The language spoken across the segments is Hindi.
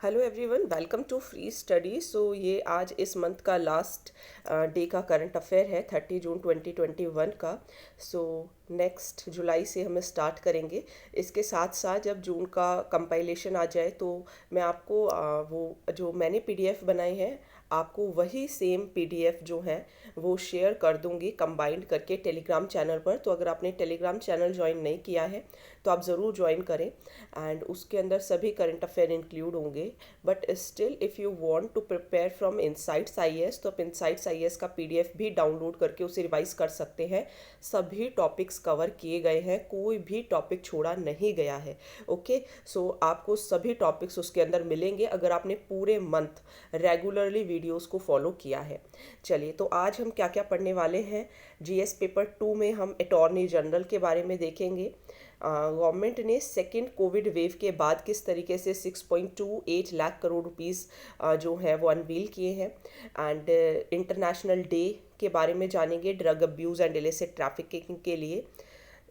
Hello everyone, welcome to free study. ये आज इस मंथ का लास्ट डे का करंट अफेयर है, 30 जून 2021 का। नेक्स्ट जुलाई से हम स्टार्ट करेंगे। इसके साथ साथ जब जून का कंपाइलेशन आ जाए तो मैं आपको वो जो मैंने पीडीएफ बनाए हैं, आपको वही सेम पीडीएफ जो है वो शेयर कर दूंगी कंबाइंड करके टेलीग्राम चैनल पर। तो अगर आपने टेलीग्राम चैनल ज्वाइन नहीं किया है तो आप ज़रूर ज्वाइन करें, एंड उसके अंदर सभी करंट अफेयर इंक्लूड होंगे। But still if you want to prepare from Insights IAS तो आप इनसाइट्स आईएएस का पीडीएफ भी डाउनलोड करके उसे रिवाइज कर सकते हैं। सभी टॉपिक्स कवर किए गए हैं, कोई भी टॉपिक छोड़ा नहीं गया है। ओके, सो आपको सभी टॉपिक्स उसके अंदर मिलेंगे अगर आपने पूरे मंथ रेगुलरली वीडियोस को फॉलो किया है। चलिए, तो आज हम क्या क्या पढ़ने वाले हैं। जीएस पेपर 2 में हम अटॉर्नी जनरल के बारे में देखेंगे। गवर्नमेंट ने सेकेंड कोविड वेव के बाद किस तरीके से 6.28 लाख करोड़ रुपीस जो है वो अनवील किए हैं। एंड इंटरनेशनल डे के बारे में जानेंगे drug abuse and illicit trafficking के लिए।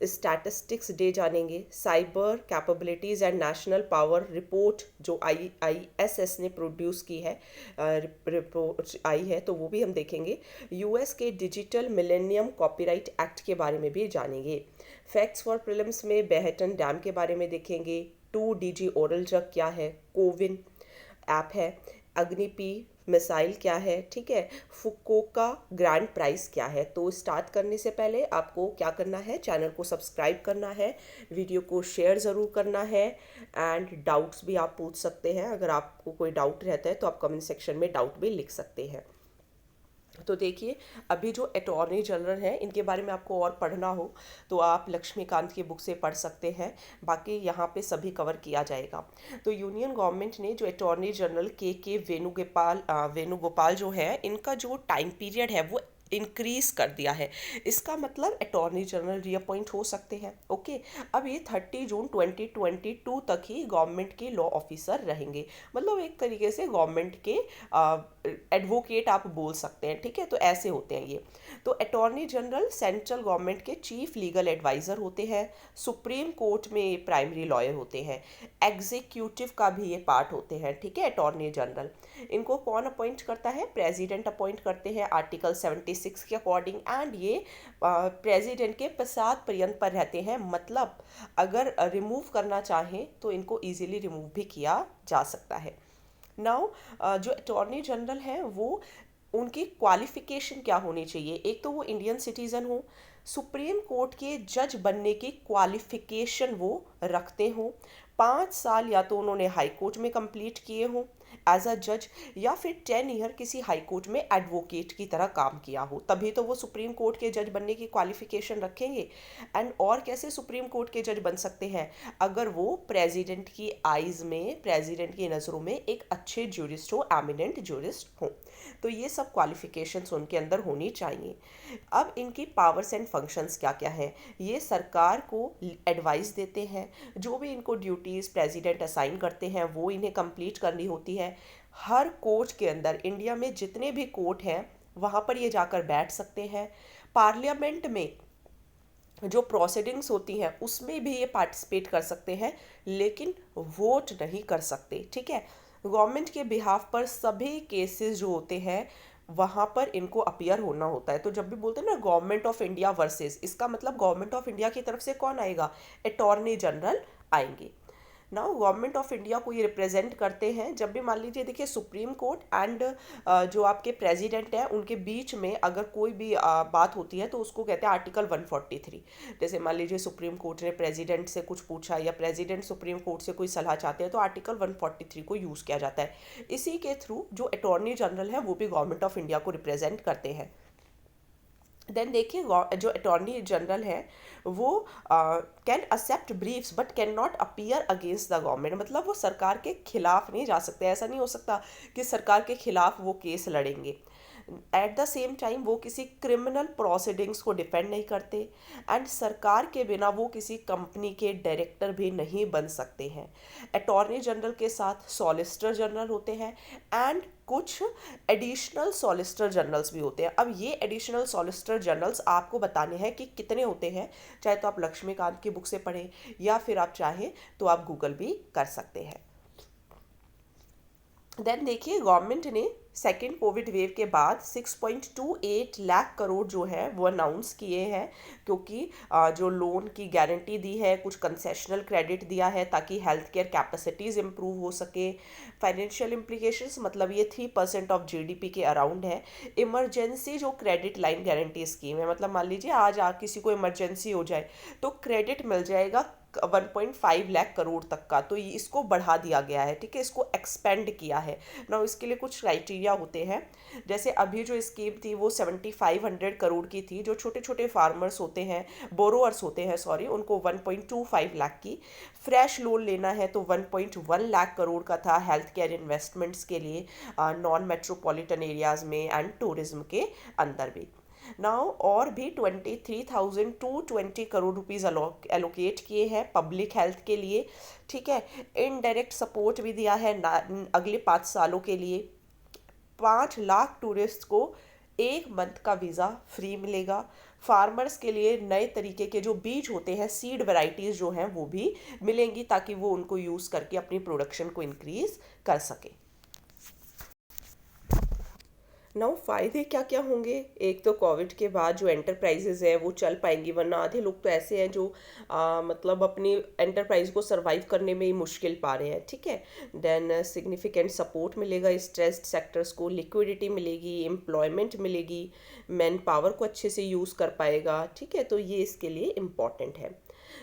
स्टैटिस्टिक्स डे जानेंगे। Cyber capabilities and national power report जो IISS ने प्रोड्यूस की है, रिपोर्ट आई है, तो वो भी हम देखेंगे। यूएस के डिजिटल मिलेनियम कॉपीराइट एक्ट के बारे में भी जानेंगे। फैक्ट्स फॉर प्रीलिम्स में बेहटन डैम के बारे में देखेंगे। 2DG ओरल ड्रग क्या है, कोविन ऐप है। अग्निपी मिसाइल क्या है, ठीक है। फुकोका ग्रैंड प्राइज क्या है। तो स्टार्ट करने से पहले आपको क्या करना है, चैनल को सब्सक्राइब करना है, वीडियो को शेयर ज़रूर करना है, एंड डाउट्स भी आप पूछ सकते हैं। अगर आपको कोई डाउट रहता है तो आप कमेंट सेक्शन में डाउट भी लिख सकते हैं। तो देखिए, अभी जो अटॉर्नी जनरल हैं इनके बारे में आपको और पढ़ना हो तो आप लक्ष्मीकांत की बुक से पढ़ सकते हैं। बाकी यहाँ पे सभी कवर किया जाएगा। तो यूनियन गवर्नमेंट ने जो अटॉर्नी जनरल के वेणुगोपाल जो है, इनका जो टाइम पीरियड है वो इंक्रीज कर दिया है। इसका मतलब अटॉर्नी जनरल रीअपॉइंट हो सकते हैं। ओके, अब ये 30 जून 2022 तक ही गवर्नमेंट के लॉ ऑफिसर रहेंगे। मतलब एक तरीके से गवर्नमेंट के एडवोकेट आप बोल सकते हैं, ठीक है। तो ऐसे होते हैं ये। तो अटॉर्नी जनरल सेंट्रल गवर्नमेंट के चीफ लीगल एडवाइज़र होते हैं। सुप्रीम कोर्ट में ये प्राइमरी लॉयर होते हैं। एग्जीक्यूटिव का भी ये पार्ट होते हैं, ठीक है, अटॉर्नी जनरल। इनको कौन अपॉइंट करता है, प्रेसिडेंट अपॉइंट करते हैं आर्टिकल 76 के अकॉर्डिंग। एंड ये प्रेसिडेंट के पश्चात पर्यंत पर रहते हैं। मतलब अगर रिमूव करना चाहें तो इनको इजीली रिमूव भी किया जा सकता है। नाउ जो अटॉर्नी जनरल हैं वो उनकी क्वालिफिकेशन क्या होनी चाहिए। एक तो वो इंडियन सिटीज़न हो, सुप्रीम कोर्ट के जज बनने की क्वालिफिकेशन वो रखते हो, 5 साल या तो उन्होंने हाई कोर्ट में कंप्लीट किए हों एज अ जज, या फिर 10 ईयर किसी हाई कोर्ट में एडवोकेट की तरह काम किया हो, तभी तो वो सुप्रीम कोर्ट के जज बनने की क्वालिफिकेशन रखेंगे। एंड और कैसे सुप्रीम कोर्ट के जज बन सकते हैं, अगर वो प्रेसिडेंट की आइज़ में, प्रेसिडेंट की नज़रों में एक अच्छे ज्यूरिस्ट हो, एमिनेंट ज्यूरिस्ट हो। तो ये सब क्वालिफिकेशंस उनके अंदर होनी चाहिए। अब इनकी पावर्स एंड फंक्शंस क्या क्या है, ये सरकार को एडवाइस देते हैं। जो भी इनको ड्यूटीज़ प्रेसिडेंट असाइन करते हैं वो इन्हें कंप्लीट करनी होती है। हर कोर्ट के अंदर, इंडिया में जितने भी कोर्ट हैं वहाँ पर ये जाकर बैठ सकते हैं। पार्लियामेंट में जो प्रोसीडिंग्स होती हैं उसमें भी ये पार्टिसिपेट कर सकते हैं, लेकिन वोट नहीं कर सकते, ठीक है। गवर्नमेंट के बिहाफ पर सभी केसेस जो होते हैं वहाँ पर इनको अपीयर होना होता है। तो जब भी बोलते हैं ना गवर्नमेंट ऑफ इंडिया वर्सेस, इसका मतलब गवर्नमेंट ऑफ इंडिया की तरफ से कौन आएगा, अटॉर्नी जनरल आएंगे। नाउ गवर्नमेंट ऑफ इंडिया को ये रिप्रेजेंट करते हैं। जब भी मान लीजिए, देखिए, सुप्रीम कोर्ट एंड जो आपके प्रेसिडेंट हैं उनके बीच में अगर कोई भी बात होती है तो उसको कहते हैं आर्टिकल 143। जैसे मान लीजिए सुप्रीम कोर्ट ने प्रेसिडेंट से कुछ पूछा या प्रेसिडेंट सुप्रीम कोर्ट से कोई सलाह चाहते हैं तो आर्टिकल 143 को यूज़ किया जाता है। इसी के थ्रू जो अटॉर्नी जनरल है वो भी गवर्नमेंट ऑफ इंडिया को रिप्रेजेंट करते हैं। देन देखिए, जो अटॉर्नी जनरल है वो can accept briefs but can not appear against the government. मतलब वो सरकार के खिलाफ नहीं जा सकते। ऐसा नहीं हो सकता कि सरकार के खिलाफ वो केस लड़ेंगे। एट द सेम टाइम वो किसी क्रिमिनल प्रोसीडिंग्स को डिफेंड नहीं करते। एंड सरकार के बिना वो किसी कंपनी के डायरेक्टर भी नहीं बन सकते हैं। अटॉर्नी जनरल के साथ सॉलिसिटर जनरल होते हैं एंड कुछ एडिशनल सॉलिसिटर जनरल्स भी होते हैं। अब ये एडिशनल सॉलिसिटर जनरल्स आपको बताने हैं कि कितने होते हैं, चाहे तो आप लक्ष्मीकांत की बुक से पढ़ें या फिर आप चाहें तो आप गूगल भी कर सकते हैं। देन देखिए गवर्नमेंट ने सेकेंड कोविड वेव के बाद 6.28 लाख करोड़ जो है वो अनाउंस किए हैं, क्योंकि जो लोन की गारंटी दी है, कुछ कंसेशनल क्रेडिट दिया है ताकि हेल्थ केयर कैपेसिटीज़ इम्प्रूव हो सके। फाइनेंशियल इम्प्लीकेशंस मतलब ये 3% ऑफ जीडीपी के अराउंड है। इमरजेंसी जो क्रेडिट लाइन गारंटी स्कीम है, मतलब मान लीजिए आज किसी को इमरजेंसी हो जाए तो क्रेडिट मिल जाएगा 1.5 लाख करोड़ तक का, तो इसको बढ़ा दिया गया है, ठीक है, इसको एक्सपेंड किया है ना। इसके लिए कुछ क्राइटेरिया होते हैं, जैसे अभी जो स्कीम थी वो 7500 करोड़ की थी। जो छोटे छोटे फार्मर्स होते हैं, बोरोअर्स होते हैं सॉरी, उनको 1.25 लाख की। फ्रेश लोन लेना है तो 1.1 लाख करोड़ का था हेल्थ केयर इन्वेस्टमेंट्स के लिए, नॉन मेट्रोपॉलिटन एरियाज में एंड टूरिज्म के अंदर भी। नाउ और भी 23,220 करोड़ रुपीस एलोकेट किए हैं पब्लिक हेल्थ के लिए, ठीक है। इनडायरेक्ट सपोर्ट भी दिया है अगले 5 सालों के लिए। 5 लाख टूरिस्ट को 1 मंथ का वीज़ा फ्री मिलेगा। फार्मर्स के लिए नए तरीके के जो बीज होते हैं, सीड वैरायटीज़ जो हैं वो भी मिलेंगी, ताकि वो उनको यूज़ करके अपनी प्रोडक्शन को इंक्रीज कर सके। नाउ फ़ायदे क्या क्या होंगे? एक तो कोविड के बाद जो एंटरप्राइजेज हैं वो चल पाएंगी, वरना आधे लोग तो ऐसे हैं जो मतलब अपनी एंटरप्राइज को सरवाइव करने में ही मुश्किल पा रहे हैं, ठीक है। देन सिग्निफिकेंट सपोर्ट मिलेगा स्ट्रेस्ड सेक्टर्स को, लिक्विडिटी मिलेगी, एम्प्लॉयमेंट मिलेगी, मैन पावर को अच्छे से यूज़ कर पाएगा, ठीक है। तो ये इसके लिए इम्पॉर्टेंट है।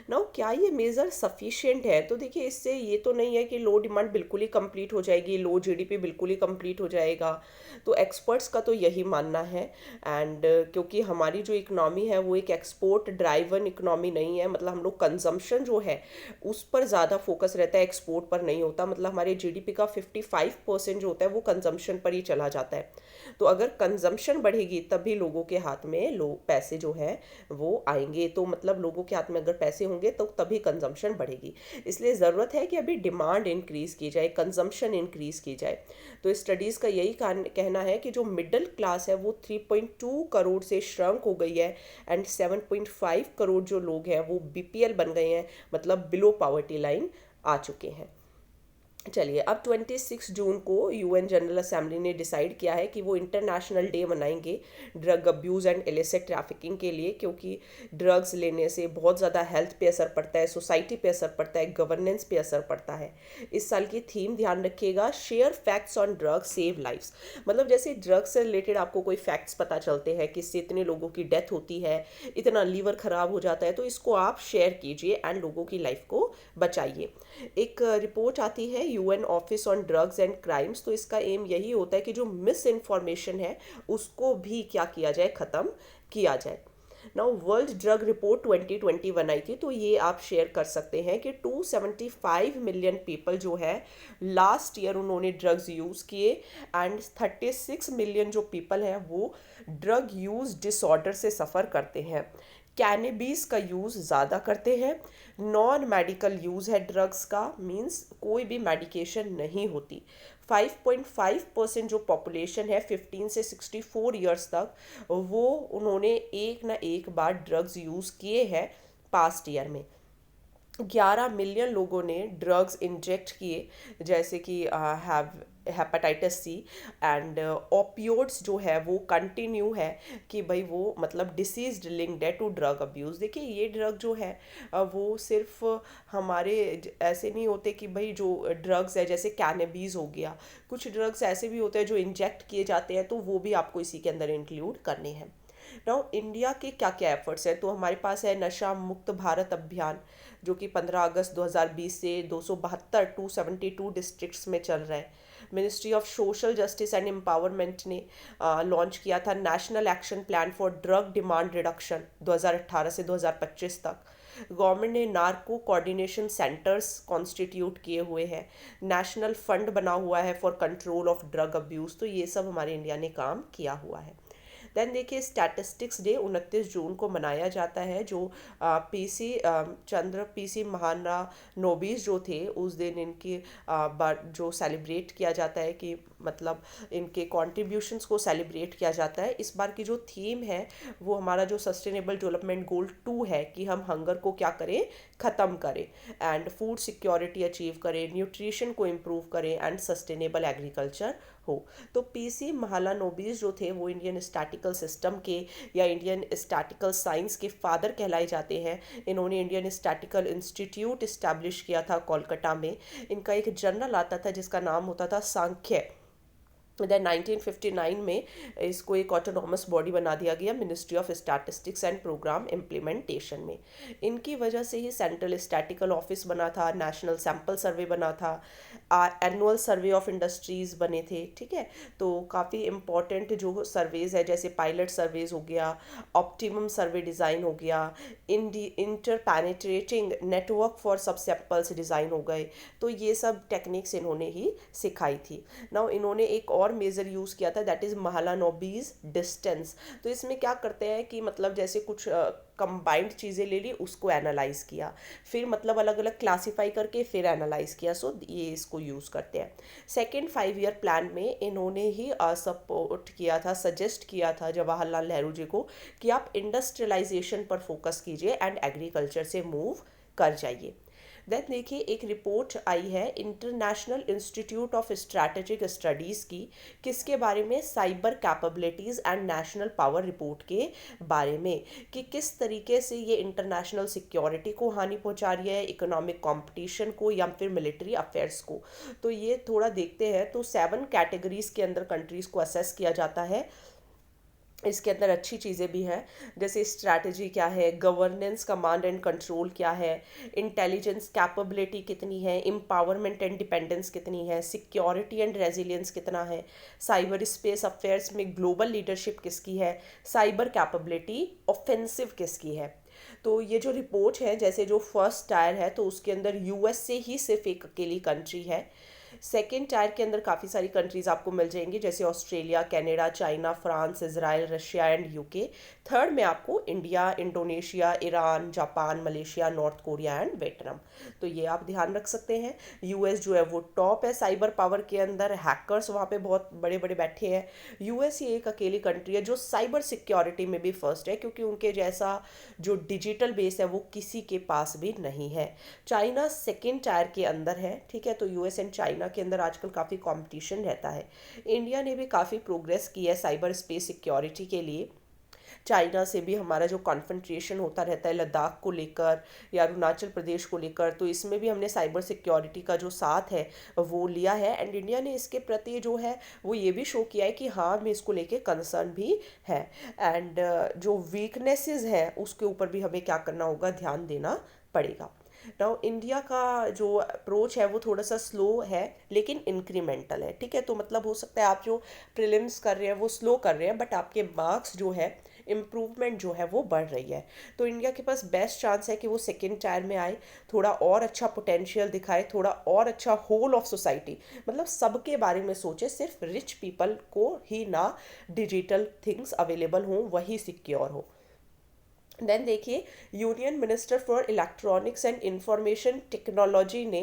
नाउ क्या ये मेज़र सफिशिएंट है? तो देखिए इससे ये तो नहीं है कि लो डिमांड बिल्कुल ही कंप्लीट हो जाएगी, लो जीडीपी बिल्कुल ही कंप्लीट हो जाएगा। तो एक्सपर्ट्स का तो यही मानना है। एंड क्योंकि हमारी जो इकोनॉमी है वो एक एक्सपोर्ट ड्राइवन इकोनॉमी नहीं है, मतलब हम लोग कंजम्पशन जो है उस पर ज़्यादा फोकस रहता है, एक्सपोर्ट पर नहीं होता। मतलब हमारे जीडीपी का 55% जो होता है वो कंजम्पशन पर ही चला जाता है। तो अगर कंजम्पशन बढ़ेगी तभी लोगों के हाथ में पैसे जो है वो आएंगे। तो मतलब लोगों के हाथ में अगर पैसे होंगे तो तभी कंजम्पशन बढ़ेगी। इसलिए ज़रूरत है कि अभी डिमांड इंक्रीज़ की जाए, कंजम्पशन इंक्रीज़ की जाए। तो स्टडीज़ का यही कहना है कि जो मिडिल क्लास है वो 3.2 करोड़ से श्रंक हो गई है, एंड 7.5 करोड़ जो लोग हैं वो बीपीएल बन गए हैं, मतलब बिलो पॉवर्टी लाइन आ चुके हैं। चलिए अब 26 जून को यूएन जनरल असेंबली ने डिसाइड किया है कि वो इंटरनेशनल डे मनाएंगे drug abuse and illicit trafficking के लिए, क्योंकि ड्रग्स लेने से बहुत ज़्यादा हेल्थ पे असर पड़ता है, सोसाइटी पे असर पड़ता है, गवर्नेंस पे असर पड़ता है। इस साल की थीम ध्यान रखिएगा, share facts on drugs save lives. मतलब जैसे ड्रग्स से रिलेटेड आपको कोई फैक्ट्स पता चलते हैं कि इससे इतने लोगों की डेथ होती है, इतना लीवर ख़राब हो जाता है, तो इसको आप शेयर कीजिए एंड लोगों की लाइफ को बचाइए। एक रिपोर्ट आती है UN office on drugs and crimes, तो इसका एम यही होता है कि जो मिस इन्फॉर्मेशन है उसको भी क्या किया जाए, ख़त्म किया जाए। नाउ वर्ल्ड ड्रग रिपोर्ट 2021 आई थी, तो ये आप शेयर कर सकते हैं कि 275 मिलियन पीपल जो है लास्ट ईयर उन्होंने ड्रग्स यूज़ किए, एंड 36 मिलियन जो पीपल हैं वो ड्रग यूज़ डिसऑर्डर से सफ़र करते हैं। कैनेबीज का यूज़ ज़्यादा करते हैं। नॉन मेडिकल यूज़ है ड्रग्स का, मींस कोई भी मेडिकेशन नहीं होती। 5.5% जो पॉपुलेशन है 15 से 64 ईयर्स तक, वो उन्होंने एक ना एक बार ड्रग्स यूज़ किए हैं पास्ट ईयर में। 11 मिलियन लोगों ने ड्रग्स इंजेक्ट किए, जैसे कि हेपेटाइटिस सी एंड ओपियोड्स जो है वो कंटिन्यू है कि भाई वो मतलब डिसीज लिंक्ड है टू ड्रग अब्यूज़। देखिए ये ड्रग जो है वो सिर्फ हमारे ऐसे नहीं होते कि भाई जो ड्रग्स है जैसे कैनेबीज हो गया, कुछ ड्रग्स ऐसे भी होते हैं जो इंजेक्ट किए जाते हैं, तो वो भी आपको इसी के अंदर इंक्लूड करने हैं। नाउ इंडिया के क्या क्या एफर्ट्स हैं? तो हमारे पास है नशा मुक्त भारत अभियान, जो कि 15 अगस्त 2020 से 272 डिस्ट्रिक्ट्स में चल रहा है। Ministry of social justice and empowerment ने लॉन्च किया था national action plan for drug demand reduction 2018 से 2025 तक। गवर्नमेंट ने नार्को कोऑर्डिनेशन सेंटर्स कॉन्स्टिट्यूट किए हुए हैं। नेशनल फंड बना हुआ है for control of drug abuse. तो ये सब हमारे इंडिया ने काम किया हुआ है। देन देखिए स्टैटिस्टिक्स डे 29 जून को मनाया जाता है, जो पीसी महाना नोबीज जो थे उस दिन इनकी जो सेलिब्रेट किया जाता है कि मतलब इनके कॉन्ट्रीब्यूशंस को सेलिब्रेट किया जाता है। इस बार की जो थीम है वो हमारा जो सस्टेनेबल डेवलपमेंट गोल 2 है कि हम हंगर को क्या करें, ख़त्म करें, एंड फूड सिक्योरिटी अचीव करें, न्यूट्रिशन को इम्प्रूव करें एंड सस्टेनेबल एग्रीकल्चर हो। तो पीसी महालानोबिस जो थे वो इंडियन स्टैटिकल सिस्टम के या इंडियन स्टैटिकल साइंस के फादर कहलाए जाते हैं। इन्होंने इंडियन स्टैटिकल इंस्टीट्यूट इस्टेब्लिश किया था कोलकाता में। इनका एक जर्नल आता था जिसका नाम होता था सांख्य। देन 1959 में इसको एक ऑटोनॉमस बॉडी बना दिया गया, Ministry of Statistics and Programme Implementation में। इनकी वजह से ही सेंट्रल स्टैटिकल ऑफिस बना था, नेशनल सैंपल सर्वे बना था, एनुअल सर्वे ऑफ इंडस्ट्रीज़ बने थे। ठीक है, तो काफ़ी इंपॉर्टेंट जो सर्वेज है जैसे पायलट सर्वेज हो गया, ऑप्टिमम सर्वे डिज़ाइन हो गया, इंटर पैनेट्रेटिंग नेटवर्क फॉर सब सैंपल्स डिज़ाइन हो गए। तो ये सब टेक्निक्स इन्होंने ही सिखाई थी। नाउ इन्होंने एक और मेजर यूज़ किया था, दैट इज़ महालानोबिस डिस्टेंस। तो इसमें क्या करते हैं कि मतलब जैसे कुछ कंबाइंड चीज़ें ले ली, उसको एनालाइज किया, फिर मतलब अलग अलग क्लासीफाई करके फिर एनालाइज किया। सो ये इसको यूज़ करते हैं। सेकेंड 5 ईयर प्लान में इन्होंने ही सपोर्ट किया था, सजेस्ट किया था जवाहरलाल नेहरू जी को कि आप इंडस्ट्रियलाइजेशन पर फोकस कीजिए एंड एग्रीकल्चर से मूव कर जाइए। देन देखिए एक रिपोर्ट आई है international institute of strategic studies की, किसके बारे में, cyber capabilities and national power report के बारे में, कि किस तरीके से ये इंटरनेशनल सिक्योरिटी को हानि पहुंचा रही है, इकोनॉमिक कंपटीशन को या फिर मिलिट्री अफेयर्स को। तो ये थोड़ा देखते हैं। तो 7 कैटेगरीज के अंदर कंट्रीज़ को असेस किया जाता है। इसके अंदर अच्छी चीज़ें भी हैं जैसे स्ट्रैटेजी क्या है, गवर्नेंस कमांड एंड कंट्रोल क्या है, इंटेलिजेंस कैपेबिलिटी कितनी है, एम्पावरमेंट एंड डिपेंडेंस कितनी है, सिक्योरिटी एंड रेजिलियंस कितना है, साइबर स्पेस अफेयर्स में ग्लोबल लीडरशिप किसकी है, साइबर कैपेबिलिटी ऑफेंसिव किसकी है। तो ये जो रिपोर्ट है, जैसे जो फर्स्ट टायर है तो उसके अंदर यूएस से ही सिर्फ एक अकेली कंट्री है। सेकेंड टायर के अंदर काफ़ी सारी कंट्रीज़ आपको मिल जाएंगी जैसे Australia, Canada, China, France, Israel, Russia and UK. Third में आपको India, Indonesia, Iran, Japan, Malaysia, north Korea and Vietnam. तो ये आप ध्यान रख सकते हैं। यूएस जो है वो टॉप है साइबर पावर के अंदर, हैकर्स वहाँ पे बहुत बड़े बड़े बैठे हैं। यूएस ही एक अकेली कंट्री है जो साइबर सिक्योरिटी में भी फर्स्ट है, क्योंकि उनके जैसा जो डिजिटल बेस है वो किसी के पास भी नहीं है। चाइना सेकेंड टायर के अंदर है। ठीक है, तो यूएस एंड चाइना के अंदर आजकल काफ़ी कंपटीशन रहता है। इंडिया ने भी काफ़ी प्रोग्रेस की है साइबर स्पेस सिक्योरिटी के लिए। चाइना से भी हमारा जो कॉन्फ्रंट्रेशन होता रहता है लद्दाख को लेकर या अरुणाचल प्रदेश को लेकर, तो इसमें भी हमने साइबर सिक्योरिटी का जो साथ है वो लिया है। एंड इंडिया ने इसके प्रति जो है वो ये भी शो किया है कि हाँ हमें इसको लेके कंसर्न भी है। एंड जो वीकनेसेस हैं उसके ऊपर भी हमें क्या करना होगा, ध्यान देना पड़ेगा। नाउ इंडिया का जो अप्रोच है वो थोड़ा सा स्लो है लेकिन इंक्रीमेंटल है। ठीक है, तो मतलब हो सकता है आप जो प्रीलिम्स कर रहे हैं वो स्लो कर रहे हैं, बट आपके मार्क्स जो है, इम्प्रूवमेंट जो है वो बढ़ रही है। तो इंडिया के पास बेस्ट चांस है कि वो सेकेंड टायर में आए, थोड़ा और अच्छा पोटेंशियल दिखाए, थोड़ा और अच्छा होल ऑफ सोसाइटी, मतलब सबके बारे में सोचे, सिर्फ रिच पीपल को ही ना डिजिटल थिंग्स अवेलेबल हों वही सिक्योर हो। देन देखिए union minister for electronics and information technology ने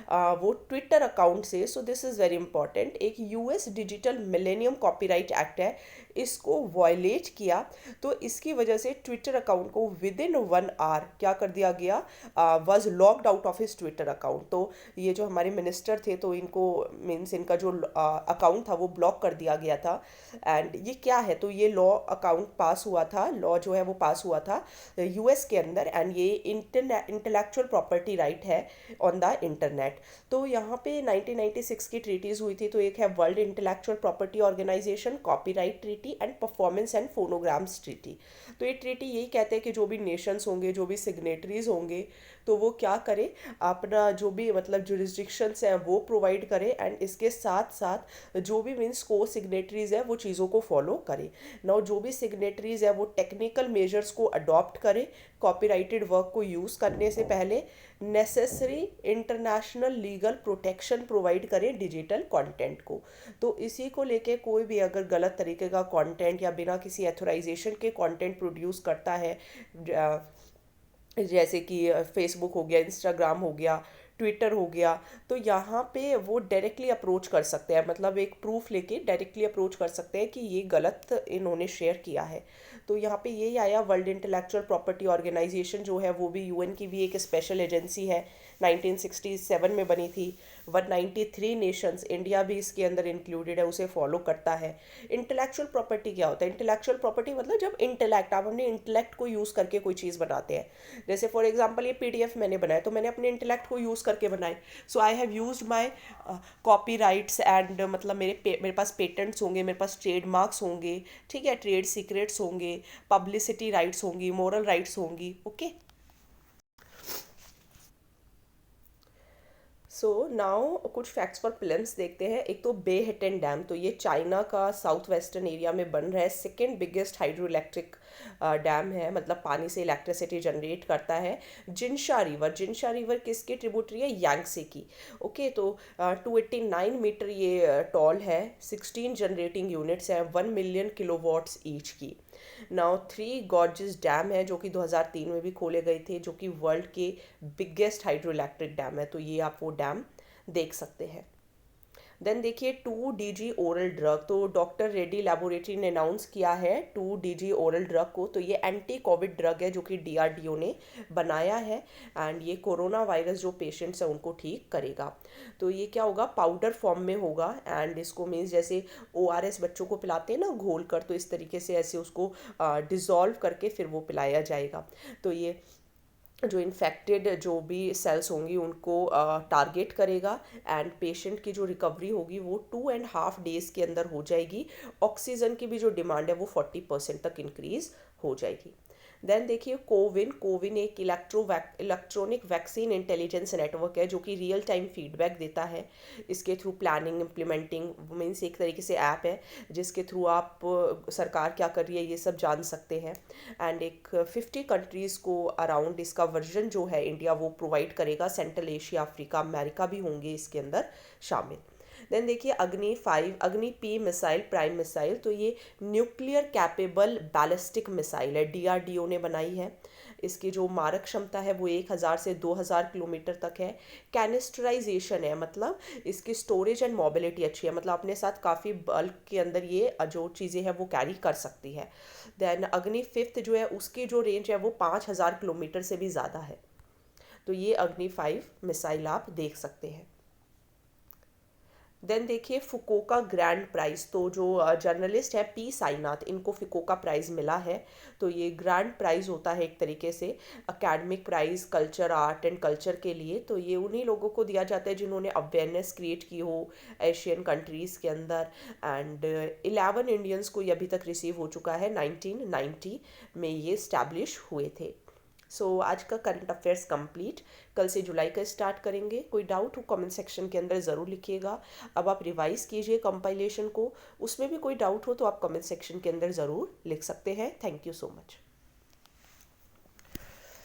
वो ट्विटर अकाउंट से, so this is very important, एक US digital millennium copyright act है, इसको वायलेट किया। तो इसकी वजह से ट्विटर अकाउंट को विद इन 1 आवर क्या कर दिया गया, was locked out of his Twitter account. तो ये जो हमारे मिनिस्टर थे तो इनको मीन्स इनका जो अकाउंट था वो ब्लॉक कर दिया गया था। एंड ये क्या है, तो ये लॉ अकाउंट पास हुआ था, लॉ जो है वो पास हुआ था यूएस के अंदर, एंड ये इंटेलेक्चुअल प्रॉपर्टी राइट है ऑन द इंटरनेट। तो यहाँ पे 1996 की ट्रीटीज़ हुई थी। तो एक है World Intellectual Property Organization, copyright treaty and performance and phonograms treaty. तो ये ट्रीटी यही कहते हैं कि जो भी नेशंस होंगे, जो भी सिग्नेटरीज होंगे, तो वो क्या करे, अपना जो भी मतलब जुरिस्डिक्शंस हैं वो प्रोवाइड करे, एंड इसके साथ साथ जो भी मीन्स को सिग्नेटरीज है वो चीज़ों को फॉलो करे। नाउ जो भी सिग्नेटरीज है वो टेक्निकल मेजर्स को अडॉप्ट करे कॉपीराइटेड वर्क को यूज़ करने से पहले, necessary international legal protection provide करें डिजिटल कंटेंट को। तो इसी को लेके कोई भी अगर गलत तरीके का कंटेंट या बिना किसी एथोराइजेशन के कंटेंट प्रोड्यूस करता है, जैसे कि फेसबुक हो गया, इंस्टाग्राम हो गया, ट्विटर हो गया, तो यहाँ पे वो डायरेक्टली अप्रोच कर सकते हैं, मतलब एक प्रूफ लेके डायरेक्टली अप्रोच कर सकते हैं कि ये गलत इन्होंने शेयर किया है। तो यहाँ पे यही आया, वर्ल्ड इंटेलेक्चुअल प्रॉपर्टी ऑर्गेनाइजेशन जो है वो भी यूएन की भी एक स्पेशल एजेंसी है, 1967 में बनी थी। 193 नेशंस, इंडिया भी इसके अंदर इंक्लूडेड है, उसे फॉलो करता है। इंटेलेक्चुअल प्रॉपर्टी क्या होता है? इंटेलेक्चुअल प्रॉपर्टी मतलब जब इंटेलेक्ट, आप अपने इंटेलेक्ट को यूज़ करके कोई चीज़ बनाते हैं। जैसे फॉर एग्जांपल ये पीडीएफ मैंने बनाया तो मैंने अपने इंटेलेक्ट को यूज़ करके बनाए, so I have used my copyrights and मतलब मेरे पास पेटेंट्स होंगे, मेरे पास ट्रेडमार्क्स होंगे, ठीक है, ट्रेड सीक्रेट्स होंगे, पब्लिसिटी राइट्स होंगी, मोरल राइट्स होंगी, ओके। सो नाउ कुछ फैक्ट्स फॉर प्लेन्स देखते हैं। एक तो बे हेटेन डैम, तो ये चाइना का साउथ वेस्टर्न एरिया में बन रहा है, second biggest hydro electric dam है, मतलब पानी से इलेक्ट्रिसिटी जनरेट करता है। जिनशा रिवर किसकी ट्रिब्यूटरी है? यांगसे की, ओके। तो 289 मीटर ये टॉल है, 16 जनरेटिंग यूनिट्स हैं, 1 मिलियन किलोवाट्स ईच की। नाउ थ्री गॉर्जेस डैम है जो कि 2003 में भी खोले गए थे, जो कि वर्ल्ड के बिगेस्ट हाइड्रो इलेक्ट्रिक डैम है, तो ये आप वो डैम देख सकते हैं। देन देखिए 2DG ओरल ड्रग, तो डॉक्टर रेड्डी लेबोरेटरी ने अनाउंस किया है 2DG ओरल ड्रग को। तो ये एंटी कोविड ड्रग है जो कि डीआरडीओ ने बनाया है, एंड ये कोरोना वायरस जो पेशेंट्स हैं उनको ठीक करेगा। तो ये क्या होगा? पाउडर फॉर्म में होगा, एंड इसको मीन्स जैसे ORS बच्चों को पिलाते हैं ना घोल कर, तो इस तरीके से ऐसे उसको डिज़ोल्व करके फिर वो पिलाया जाएगा। तो ये जो इन्फेक्टेड जो भी सेल्स होंगी उनको टारगेट करेगा, एंड पेशेंट की जो रिकवरी होगी वो 2.5 डेज के अंदर हो जाएगी। ऑक्सीजन की भी जो डिमांड है वो 40% तक इंक्रीज हो जाएगी। देन देखिए कोविन एक इलेक्ट्रॉनिक वैक्सीन इंटेलिजेंस नेटवर्क है जो कि रियल टाइम फीडबैक देता है। इसके थ्रू प्लानिंग इम्प्लीमेंटिंग मीन्स एक तरीके से ऐप है जिसके थ्रू आप सरकार क्या कर रही है ये सब जान सकते हैं, एंड एक 50 कंट्रीज़ को अराउंड इसका वर्जन जो है इंडिया वो प्रोवाइड करेगा। सेंट्रल एशिया, अफ्रीका, अमेरिका भी होंगे इसके अंदर शामिल। देन देखिए अग्नि पी मिसाइल, प्राइम मिसाइल, तो ये न्यूक्लियर कैपेबल बैलिस्टिक मिसाइल है, डीआरडीओ ने बनाई है। इसकी जो मारक क्षमता है वो 1000 से 2000 किलोमीटर तक है। कैनिस्टराइजेशन है, मतलब इसकी स्टोरेज एंड मोबिलिटी अच्छी है, मतलब अपने साथ काफ़ी बल्क के अंदर ये जो चीज़ें हैं वो कैरी कर सकती है। देन अग्नि फिफ्थ जो है उसकी जो रेंज है वो 5000 किलोमीटर से भी ज़्यादा है। तो ये अग्नि 5 मिसाइल आप देख सकते हैं। देन देखिए फुकोका ग्रैंड प्राइज, तो जो जर्नलिस्ट है पी साईनाथ, इनको फुकोका प्राइज मिला है। तो ये ग्रैंड प्राइज होता है एक तरीके से academic prize culture, art and culture के लिए। तो ये उन्हीं लोगों को दिया जाता है जिन्होंने अवेयरनेस क्रिएट की हो एशियन कंट्रीज़ के अंदर, एंड 11 इंडियंस को ये अभी तक रिसीव हो चुका है, 1990 में ये स्टैब्लिश हुए थे। सो आज का करंट अफेयर्स कंप्लीट। कल से जुलाई का स्टार्ट करेंगे। कोई डाउट हो कमेंट सेक्शन के अंदर ज़रूर लिखिएगा। अब आप रिवाइज कीजिए कंपाइलेशन को, उसमें भी कोई डाउट हो तो आप कमेंट सेक्शन के अंदर ज़रूर लिख सकते हैं। Thank you so much.